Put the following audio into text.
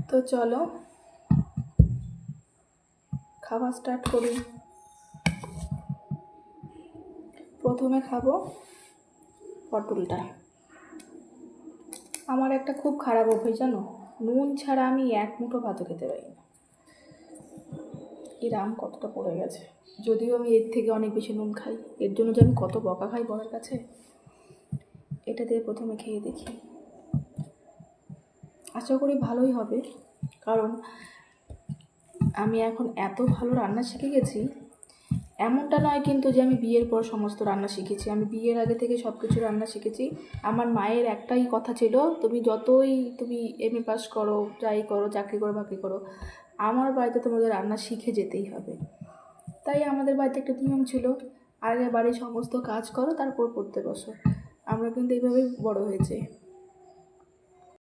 তো চলো খাওয়া স্টার্ট করি। প্রথমে খাবো পটলটা। আমার একটা খুব খারাপ অভ্যাস জানো, নুন ছাড়া আমি এক মুঠো ভাতও খেতে পারি না। এর আম কতটা পড়ে গেছে, যদিও আমি এর থেকে অনেক বেশি নুন খাই, এর জন্য যে আমি কত বকা খাই বড়ের কাছে। এটা দিয়ে প্রথমে খেয়ে দেখি, আশা করি ভালোই হবে, কারণ আমি এখন এত ভালো রান্না শিখে গেছি। এমনটা নয় কিন্তু যে আমি বিয়ের পর সমস্ত রান্না শিখেছি, আমি বিয়ের আগে থেকে সব কিছু রান্না শিখেছি। আমার মায়ের একটাই কথা ছিল, তুমি যতই এমএ পাস করো, যাই করো, চাকরি করো, বাকরি করো, আমার বাড়িতে তোমাদের রান্না শিখে যেতেই হবে। তাই আমাদের বাড়িতে একটা নিয়ম ছিল, আগে বাড়ির সমস্ত কাজ করো, তারপর পড়তে বসো। আমরা কিন্তু এইভাবেই বড় হয়েছে।